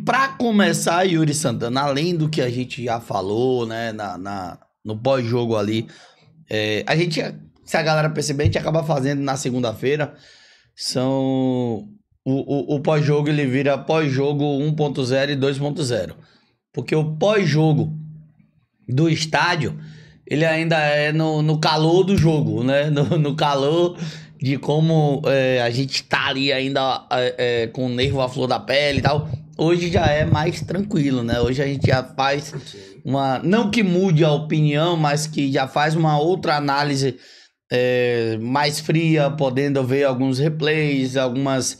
pra começar, Yuri Santana, além do que a gente já falou, né, no pós-jogo ali, a gente, se a galera perceber, a gente acaba fazendo na segunda-feira, o pós-jogo ele vira pós-jogo 1.0 e 2.0. Porque o pós-jogo do estádio, ele ainda é no calor do jogo, né? No calor de como a gente tá ali ainda com o nervo à flor da pele e tal. Hoje já é mais tranquilo, né? Hoje a gente já faz uma... Não que mude a opinião, mas que já faz uma outra análise mais fria, podendo ver alguns replays, algumas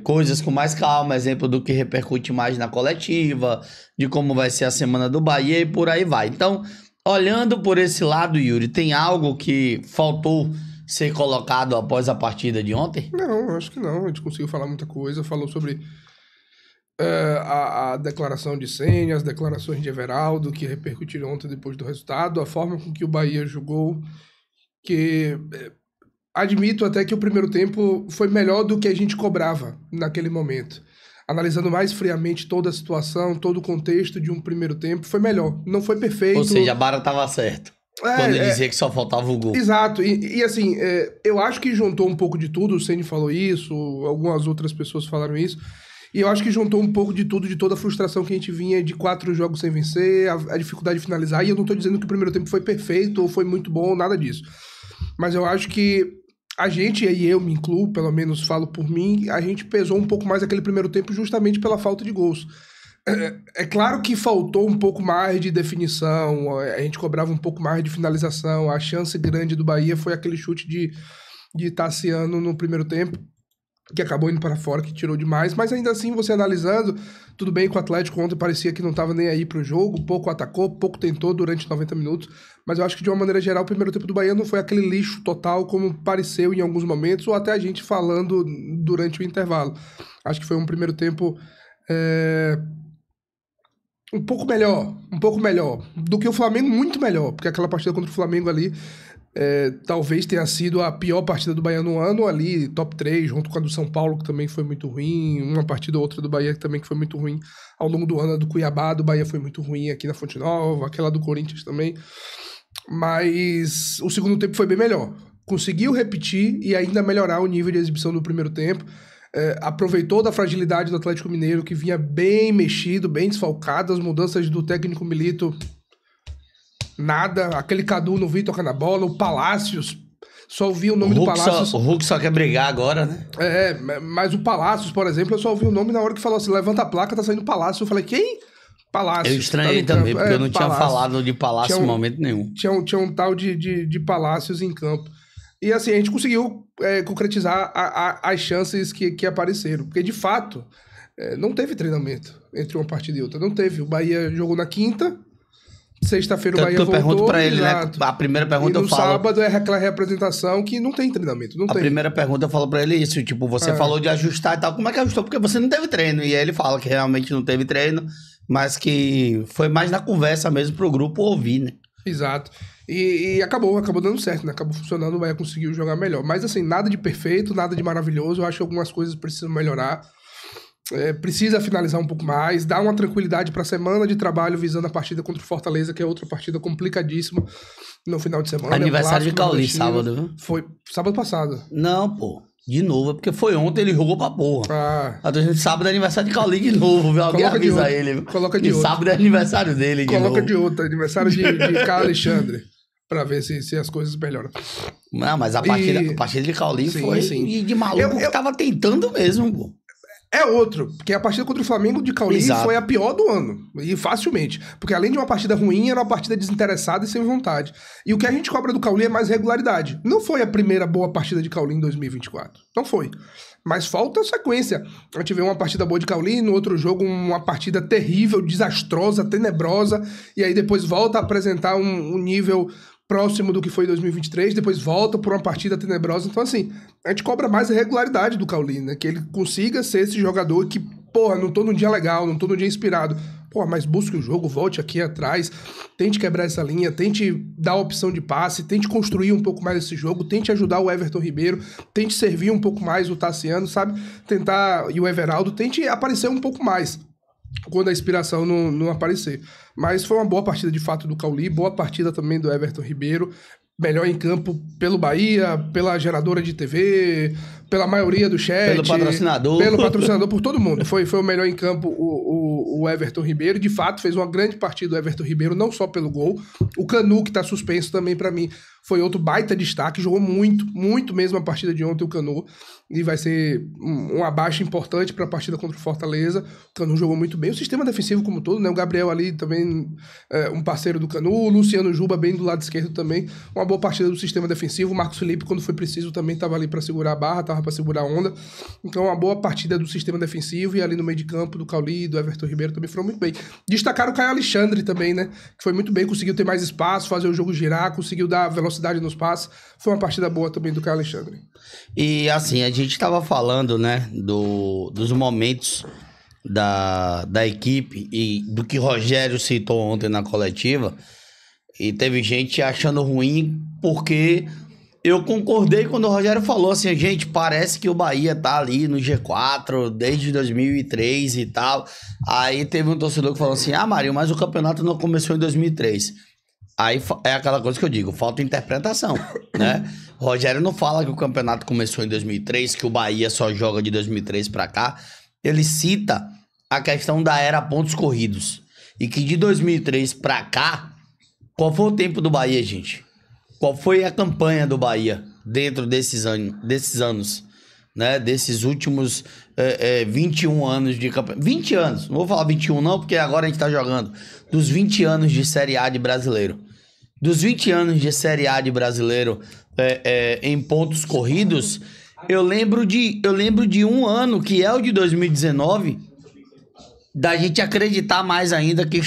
coisas com mais calma, exemplo do que repercute mais na coletiva, de como vai ser a semana do Bahia e por aí vai. Então, olhando por esse lado, Yuri, tem algo que faltou ser colocado após a partida de ontem? Não, acho que não. A gente conseguiu falar muita coisa. Falou sobre a declaração de Senna, as declarações de Everaldo, que repercutiram ontem depois do resultado, a forma com que o Bahia jogou, que admito até que o primeiro tempo foi melhor do que a gente cobrava naquele momento. Analisando mais friamente toda a situação, todo o contexto de um primeiro tempo, foi melhor. Não foi perfeito. Ou seja, a Bara tava certo. Quando ele dizia que só faltava o gol. Exato. E assim, eu acho que juntou um pouco de tudo. O Ceni falou isso, algumas outras pessoas falaram isso. E eu acho que juntou um pouco de tudo, de toda a frustração que a gente vinha de 4 jogos sem vencer, a dificuldade de finalizar. E eu não tô dizendo que o primeiro tempo foi perfeito ou foi muito bom, nada disso. Mas eu acho que a gente, e eu me incluo, pelo menos falo por mim, a gente pesou um pouco mais aquele primeiro tempo justamente pela falta de gols. É claro que faltou um pouco mais de definição, a gente cobrava um pouco mais de finalização, a chance grande do Bahia foi aquele chute de Tassiano no primeiro tempo, que acabou indo para fora, que tirou demais, mas ainda assim, você analisando, tudo bem que o Atlético ontem parecia que não estava nem aí pro jogo, pouco atacou, pouco tentou durante 90 minutos, mas eu acho que de uma maneira geral o primeiro tempo do Bahia não foi aquele lixo total como pareceu em alguns momentos, ou até a gente falando durante o intervalo. Acho que foi um primeiro tempo um pouco melhor, do que o Flamengo, muito melhor, porque aquela partida contra o Flamengo ali talvez tenha sido a pior partida do Bahia no ano, ali, top 3, junto com a do São Paulo, que também foi muito ruim, uma partida ou outra do Bahia que também foi muito ruim ao longo do ano, a do Cuiabá, do Bahia foi muito ruim aqui na Fonte Nova, aquela do Corinthians também, mas o segundo tempo foi bem melhor, conseguiu repetir e ainda melhorar o nível de exibição do primeiro tempo, aproveitou da fragilidade do Atlético Mineiro, que vinha bem mexido, bem desfalcado, as mudanças do técnico Milito, nada, aquele Cadu não vi tocar na bola, o Palácios, só ouvi o nome do Palácios. O Hulk só quer brigar agora, né? Mas o Palácios, por exemplo, eu só ouvi o nome na hora que falou assim, levanta a placa, tá saindo Palácio. Eu falei, quem? Palácios. Eu estranhei também, porque eu não tinha falado de Palácio em momento nenhum. Tinha um tal de Palácios em campo. E assim, a gente conseguiu concretizar as chances que apareceram. Porque, de fato, não teve treinamento entre uma partida e outra. Não teve. O Bahia jogou na quinta, sexta-feira o Bahia voltou. Eu pergunto pra ele, né? A primeira pergunta eu falo... no sábado é aquela representação que não tem treinamento. Primeira pergunta eu falo pra ele isso. Tipo, você falou de ajustar e tal. Como é que ajustou? Porque você não teve treino. E aí ele fala que realmente não teve treino, mas que foi mais na conversa mesmo pro grupo ouvir, né? Exato. E acabou dando certo, né? Acabou funcionando, o Bahia conseguiu jogar melhor. Mas assim, nada de perfeito, nada de maravilhoso. Eu acho que algumas coisas precisam melhorar. Precisa finalizar um pouco mais, dar uma tranquilidade para a semana de trabalho visando a partida contra o Fortaleza, que é outra partida complicadíssima no final de semana. Aniversário de Cauli, sábado, viu? Foi sábado passado. Não, pô. De novo, é porque foi ontem, ele jogou pra porra. Sábado é aniversário de Cauli de novo, viu? Alguém avisa ele. Coloca de outro. Sábado é aniversário dele de Coloca novo. de outro, aniversário de Carlos Alexandre. Pra ver se as coisas melhoram. Não, mas a partida de Cauli foi de maluco que tava tentando mesmo, pô. É outro, porque a partida contra o Flamengo de Cauli foi a pior do ano, e facilmente, porque além de uma partida ruim, era uma partida desinteressada e sem vontade. E o que a gente cobra do Cauli é mais regularidade. Não foi a primeira boa partida de Cauli em 2024, não foi. Mas falta sequência. A gente vê uma partida boa de Cauli, no outro jogo uma partida terrível, desastrosa, tenebrosa, e aí depois volta a apresentar um nível próximo do que foi em 2023, depois volta por uma partida tenebrosa. Então, assim, a gente cobra mais a regularidade do Cauli, né? Que ele consiga ser esse jogador que, porra, não tô num dia legal, não tô num dia inspirado. pô, mas busque o jogo, volte aqui atrás, tente quebrar essa linha, tente dar a opção de passe, tente construir um pouco mais esse jogo, tente ajudar o Everton Ribeiro, tente servir um pouco mais o Tassiano, sabe? Tentar, e o Everaldo, tente aparecer um pouco mais quando a inspiração não aparecer. Mas foi uma boa partida de fato do Cauli, boa partida também do Everton Ribeiro, melhor em campo pelo Bahia, pela geradora de TV, pela maioria do chat. Pelo patrocinador. Pelo patrocinador, por todo mundo. Foi o melhor em campo o Everton Ribeiro. De fato, fez uma grande partida o Everton Ribeiro, não só pelo gol. O Canu, que tá suspenso também pra mim, foi outro baita destaque. Jogou muito, muito mesmo a partida de ontem, o Canu. E vai ser uma baixa importante para a partida contra o Fortaleza. O Canu jogou muito bem. O sistema defensivo como todo, né? O Gabriel ali também, um parceiro do Canu. O Luciano Juba bem do lado esquerdo também. Uma boa partida do sistema defensivo. O Marcos Felipe, quando foi preciso, também estava ali para segurar a barra, estava para segurar a onda. Então, uma boa partida do sistema defensivo. E ali no meio de campo, do Cauli e do Everton Ribeiro também foram muito bem. Destacaram o Caio Alexandre também, né? Que foi muito bem, conseguiu ter mais espaço, fazer o jogo girar, conseguiu dar velocidade nos passes. Foi uma partida boa também do Caio Alexandre. E assim, a gente tava falando, né, dos momentos da equipe e do que Rogério citou ontem na coletiva. E teve gente achando ruim porque eu concordei quando o Rogério falou assim, gente, parece que o Bahia tá ali no G4 desde 2003 e tal. Aí teve um torcedor que falou assim, Marinho, mas o campeonato não começou em 2003. Aí é aquela coisa que eu digo, falta interpretação, né? O Rogério não fala que o campeonato começou em 2003, que o Bahia só joga de 2003 pra cá. Ele cita a questão da era pontos corridos. E que de 2003 pra cá, qual foi o tempo do Bahia, gente? Qual foi a campanha do Bahia dentro desses anos, né? Desses últimos 21 anos de campanha. 20 anos, não vou falar 21 não, porque agora a gente tá jogando. Dos 20 anos de Série A de brasileiro. Dos 20 anos de Série A de brasileiro em pontos corridos, eu lembro de um ano, que é o de 2019, da gente acreditar mais ainda que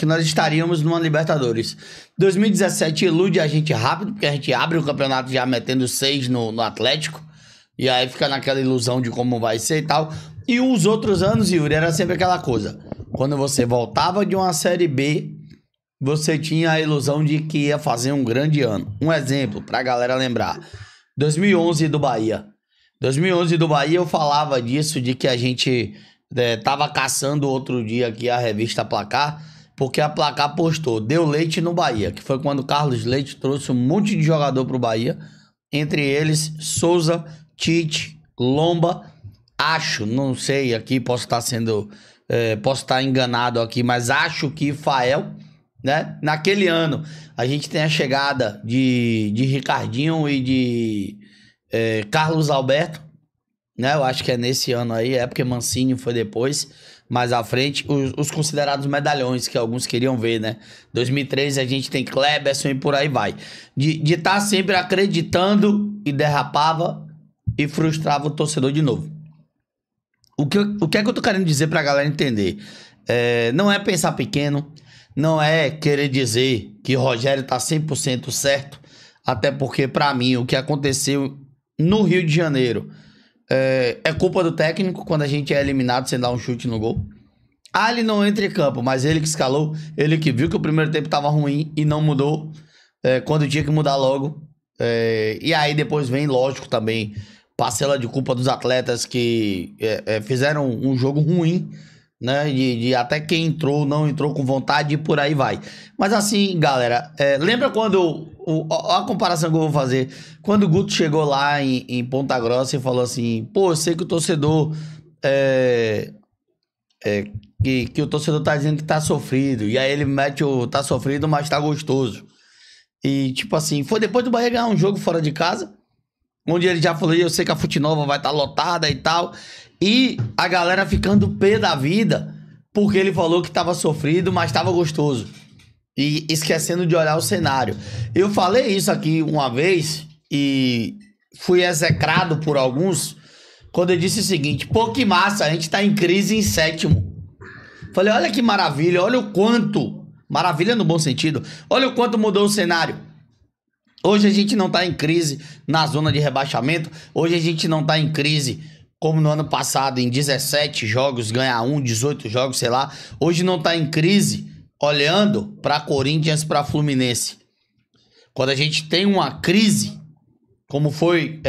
nós estaríamos numa Libertadores. 2017 ilude a gente rápido, porque a gente abre o campeonato já metendo 6 no Atlético, e aí fica naquela ilusão de como vai ser e tal. E os outros anos, Yuri, era sempre aquela coisa. Quando você voltava de uma Série B, você tinha a ilusão de que ia fazer um grande ano. Um exemplo, pra galera lembrar. 2011 do Bahia. 2011 do Bahia eu falava disso, de que a gente tava caçando outro dia aqui a revista Placar, porque a Placar postou, deu leite no Bahia, que foi quando o Carlos Leite trouxe um monte de jogador pro Bahia, entre eles Souza, Tite, Lomba, acho, não sei aqui, posso estar enganado aqui, mas acho que Fael, né? Naquele ano, a gente tem a chegada de Ricardinho e de Carlos Alberto, né? Eu acho que é nesse ano aí, é porque Mancini foi depois, mais à frente, os considerados medalhões, que alguns queriam ver, né? 2003 a gente tem Kleberson e por aí vai. De estar sempre acreditando e derrapava e frustrava o torcedor de novo. O que é que eu tô querendo dizer pra galera entender? Não é pensar pequeno, não é querer dizer que Rogério tá 100% certo, até porque, pra mim, o que aconteceu no Rio de Janeiro é culpa do técnico quando a gente é eliminado sem dar um chute no gol. Ele não entra em campo, mas ele que escalou, ele que viu que o primeiro tempo tava ruim e não mudou quando tinha que mudar logo. E aí depois vem, lógico, também parcela de culpa dos atletas que fizeram um jogo ruim, né? De até quem entrou, não entrou com vontade e por aí vai. Mas assim, galera, lembra quando... a comparação que eu vou fazer. Quando o Guto chegou lá em Ponta Grossa e falou assim, pô, eu sei que o torcedor... que o torcedor tá dizendo que tá sofrido. E aí ele mete o tá sofrido, mas tá gostoso. E tipo assim, foi depois do Bahia ganhar um jogo fora de casa, onde ele já falou, eu sei que a Fute Nova vai estar lotada e tal. E a galera ficando pé da vida, porque ele falou que tava sofrido, mas tava gostoso. E esquecendo de olhar o cenário. Eu falei isso aqui uma vez e fui execrado por alguns quando eu disse o seguinte, pô, que massa, a gente tá em crise em 7º. Falei, olha que maravilha, olha o quanto, maravilha no bom sentido, olha o quanto mudou o cenário. Hoje a gente não tá em crise na zona de rebaixamento, hoje a gente não tá em crise como no ano passado, em 17 jogos, ganhar 18 jogos, sei lá. Hoje não tá em crise, olhando pra Corinthians, pra Fluminense. Quando a gente tem uma crise, como foi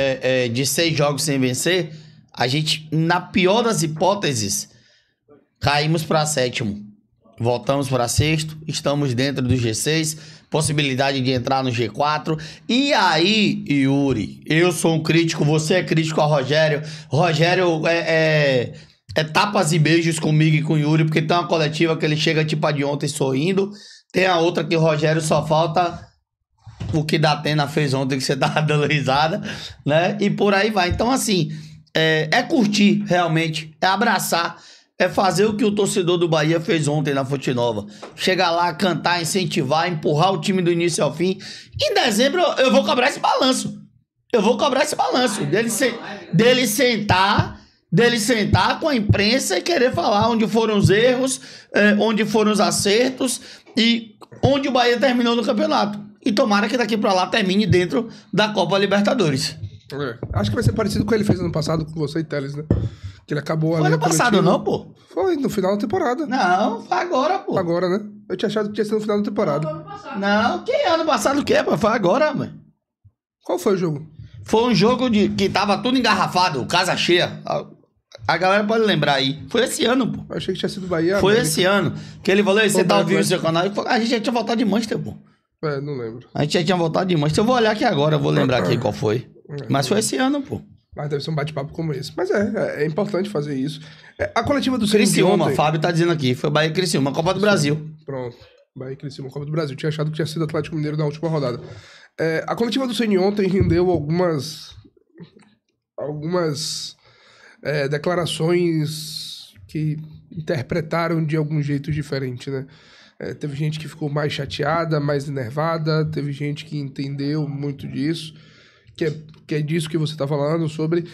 de 6 jogos sem vencer, a gente, na pior das hipóteses, caímos pra 7º. Voltamos para 6º, estamos dentro do G6, possibilidade de entrar no G4. E aí, Yuri, eu sou um crítico, você é crítico ao Rogério. Rogério é tapas e beijos comigo e com o Yuri, porque tem uma coletiva que ele chega tipo a de ontem sorrindo. Tem a outra que o Rogério só falta o que Datena fez ontem, que você tava dando risada, né? E por aí vai. Então, assim, é curtir realmente, é abraçar. É fazer o que o torcedor do Bahia fez ontem na Fonte Nova. Chegar lá, cantar, incentivar, empurrar o time do início ao fim. Em dezembro eu vou cobrar esse balanço. Dele sentar com a imprensa e querer falar onde foram os erros, onde foram os acertos e onde o Bahia terminou no campeonato. E tomara que daqui pra lá termine dentro da Copa Libertadores. Acho que vai ser parecido com o que ele fez ano passado com você e Teles, né? Que ele acabou ali. Foi ano passado não, pô? Foi no final da temporada. Não, foi agora, pô. Agora, né? Eu tinha achado que tinha sido no final da temporada. Não, que ano passado que é, pô? Foi agora, mano. Qual foi o jogo? Foi um jogo que tava tudo engarrafado, casa cheia. A galera pode lembrar aí. Foi esse ano, pô. Eu achei que tinha sido Bahia. Foi esse ano. Que ele falou, você tá ouvindo o seu canal? A gente já tinha voltado de Manchester, pô. Não lembro. A gente já tinha voltado de Manchester. Eu vou olhar aqui agora, eu vou lembrar aqui qual foi. Mas foi esse ano, pô. Mas deve ser um bate-papo como esse. Mas é importante fazer isso. A coletiva do Criciúma, ontem... Fábio tá dizendo aqui. Foi Bahia e Criciúma, Copa do Brasil. Pronto. Bahia e Criciúma, Copa do Brasil. Tinha achado que tinha sido Atlético Mineiro na última rodada. A coletiva do Ceni ontem rendeu algumas declarações que interpretaram de algum jeito diferente, né? Teve gente que ficou mais chateada, mais enervada. Teve gente que entendeu muito disso. Que é disso que você tá falando sobre...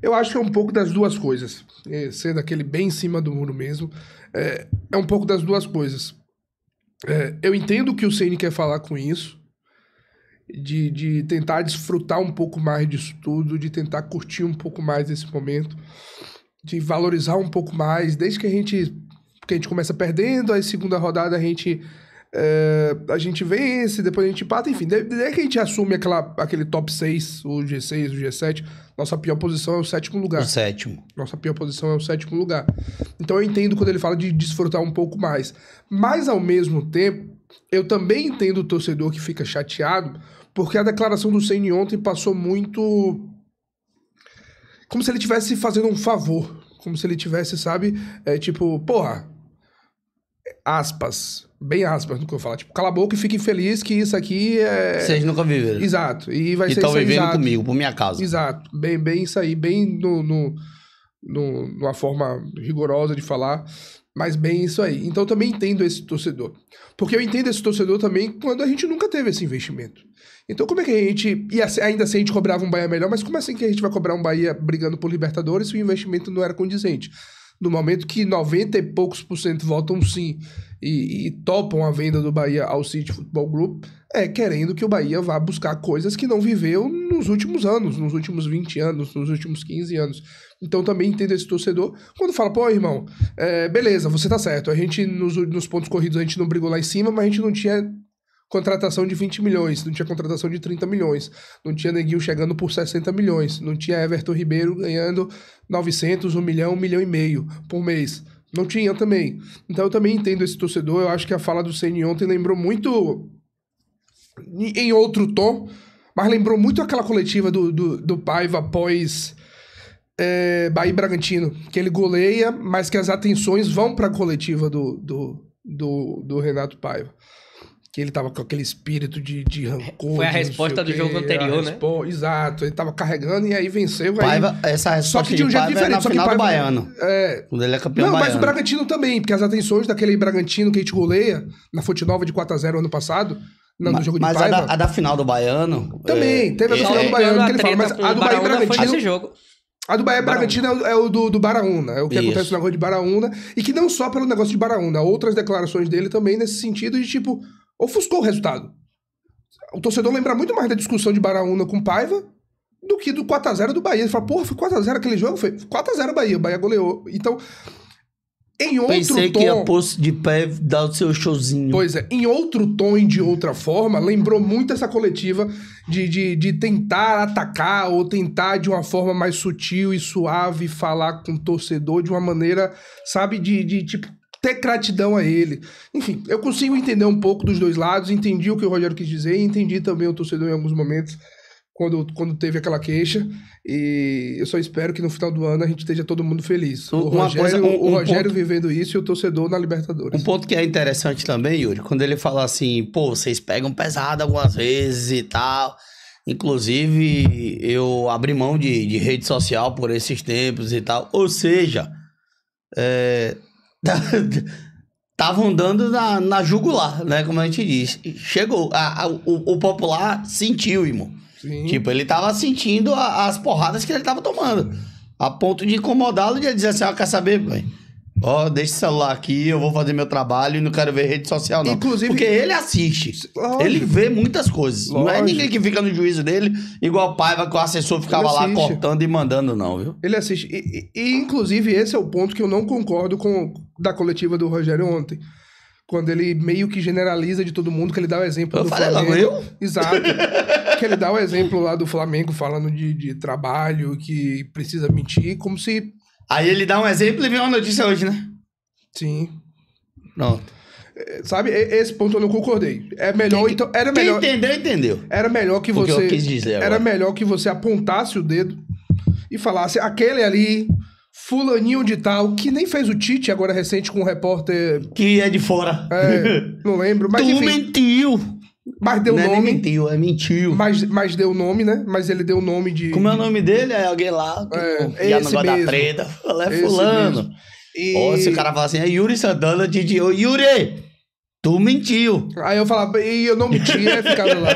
Eu acho que é um pouco das duas coisas. Sendo aquele bem em cima do muro mesmo. É um pouco das duas coisas. Eu entendo o que o Ceni quer falar com isso. De tentar desfrutar um pouco mais disso tudo. De tentar curtir um pouco mais esse momento. De valorizar um pouco mais. Desde que a gente começa perdendo, aí segunda rodada a gente vence, depois a gente empata, enfim, desde que a gente assume aquele top 6, o G6, o G7, nossa pior posição é o 7º lugar. Nossa pior posição é o 7º lugar. Então eu entendo quando ele fala de desfrutar um pouco mais. Mas, ao mesmo tempo, eu também entendo o torcedor que fica chateado, porque a declaração do Ceni ontem passou muito... como se ele estivesse fazendo um favor. Como se ele tivesse, sabe, tipo, porra, aspas, bem aspas no que eu falo, tipo, cala a boca e fiquem felizes que isso aqui é... Vocês nunca viveram. Exato, e vai ser isso aí. E estão vivendo exato. comigo, por minha causa. Exato, bem isso aí, bem numa forma rigorosa de falar, mas bem isso aí. Então eu também entendo esse torcedor, porque eu entendo esse torcedor também quando a gente nunca teve esse investimento. Então como é que a gente, e ainda assim a gente cobrava um Bahia melhor, mas como assim que a gente vai cobrar um Bahia brigando por Libertadores se o investimento não era condizente? No momento que 90 e poucos % votam sim e topam a venda do Bahia ao City Football Group, querendo que o Bahia vá buscar coisas que não viveu nos últimos anos, nos últimos 20 anos, nos últimos 15 anos. Então também entendo esse torcedor quando fala, pô, irmão, beleza, você tá certo, a gente nos pontos corridos a gente não brigou lá em cima, mas a gente não tinha contratação de 20 milhões, não tinha contratação de 30 milhões, não tinha Neguinho chegando por 60 milhões, não tinha Everton Ribeiro ganhando 900, 1 milhão, 1,5 milhão por mês. Não tinha também. Então eu também entendo esse torcedor, eu acho que a fala do Ceni ontem lembrou muito, em outro tom, mas lembrou muito aquela coletiva do Paiva após Bahia e Bragantino, que ele goleia, mas que as atenções vão para a coletiva do Renato Paiva. Que ele tava com aquele espírito de rancor. Foi a resposta do jogo anterior, né? Exato, ele tava carregando e aí venceu. Paiva, essa resposta só que de um jeito diferente. Na final do Baiano. Quando ele é campeão baiano. Mas o Bragantino também, porque as atenções daquele Bragantino que a gente goleia na Fonte Nova de 4-0 ano passado, no jogo de Paiva. Mas a da final do Baiano... Também, teve a da final do Baiano que ele fala, mas a do Bahia e Bragantino... Foi nesse jogo. A do Bahia Bragantino é o do Baraúna, é o que acontece no negócio de Baraúna, e que não só pelo negócio de Baraúna, outras declarações dele também nesse sentido de tipo... ofuscou o resultado. O torcedor lembra muito mais da discussão de Baraúna com Paiva do que do 4x0 do Bahia. Ele fala, porra, foi 4x0 aquele jogo? Foi 4x0 Bahia, o Bahia goleou. Então, em outro Pensei tom... que ia pôr de pé dar o seu showzinho. Pois é, em outro tom e de outra forma, lembrou muito essa coletiva de tentar atacar ou tentar de uma forma mais sutil e suave falar com o torcedor de uma maneira, sabe, tipo, ter gratidão a ele. Enfim, eu consigo entender um pouco dos dois lados, entendi o que o Rogério quis dizer e entendi também o torcedor em alguns momentos quando teve aquela queixa, e eu só espero que no final do ano a gente esteja todo mundo feliz. O Rogério vivendo isso e o torcedor na Libertadores. Um ponto que é interessante também, Yuri, quando ele fala assim, pô, vocês pegam pesado algumas vezes e tal, inclusive eu abri mão de rede social por esses tempos e tal, ou seja, estavam dando na jugular, né, como a gente diz. Chegou, o popular sentiu, irmão. Sim. Tipo, ele tava sentindo as porradas que ele tava tomando. A ponto de incomodá-lo e de dizer assim, ó, quer saber, velho? Ó, deixa o celular aqui, eu vou fazer meu trabalho e não quero ver rede social, não. Inclusive, porque ele assiste. Lógico. Ele vê muitas coisas. Lógico. Não é ninguém que fica no juízo dele, igual o Paiva, que o assessor ficava lá cortando e mandando, não, viu? Ele assiste. E inclusive, esse é o ponto que eu não concordo da coletiva do Rogério ontem. Quando ele meio que generaliza de todo mundo, que ele dá o exemplo do Flamengo. Eu? Exato. Que ele dá o exemplo lá do Flamengo falando de trabalho, que precisa mentir, como se... Aí ele dá um exemplo e vem uma notícia hoje, né? Sim. Pronto. Sabe, esse ponto eu não concordei. É melhor, então... Era melhor, quem entendeu, entendeu. Era melhor que você... O que eu quis dizer agora. Era melhor que você apontasse o dedo e falasse, aquele ali... Fulaninho de tal, que nem fez o Tite agora recente com um repórter... Que é de fora. Não lembro, mas tu enfim... mentiu. Mas deu não nome... Não é mentiu, é mentiu. Mas deu nome, né? Mas ele deu o nome de... Como é o nome dele? É alguém lá que já não gosta da treta. É fulano. Se o cara fala assim, é Yuri Santana, Yuri, tu mentiu. Aí eu falava, e eu não menti, ficava lá.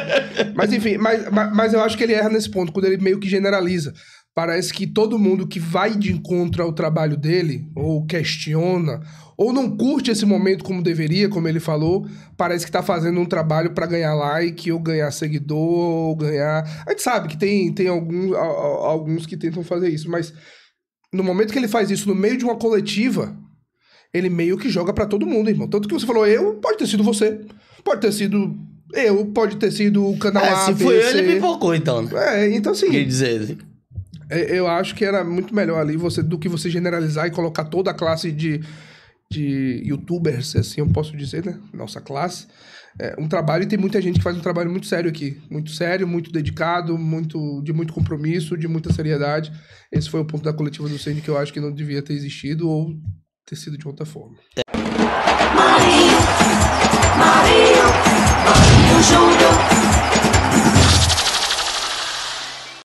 Mas enfim, mas eu acho que ele erra nesse ponto, quando ele meio que generaliza. Parece que todo mundo que vai de encontro ao trabalho dele, ou questiona, ou não curte esse momento como deveria, como ele falou, parece que tá fazendo um trabalho pra ganhar like, ou ganhar seguidor, ou ganhar... A gente sabe que tem alguns que tentam fazer isso, mas no momento que ele faz isso no meio de uma coletiva, ele meio que joga pra todo mundo, irmão. Tanto que você falou, pode ter sido você, pode ter sido... pode ter sido o canal A, se foi ele, pipocou, então, né? Então assim... Quer dizer... Eu acho que era muito melhor ali do que você generalizar e colocar toda a classe de youtubers, assim eu posso dizer, né? Nossa classe. Um trabalho, e tem muita gente que faz um trabalho muito sério aqui. Muito sério, muito dedicado, de muito compromisso, de muita seriedade. Esse foi o ponto da coletiva do Ceni que eu acho que não devia ter existido ou ter sido de outra forma. Marinho,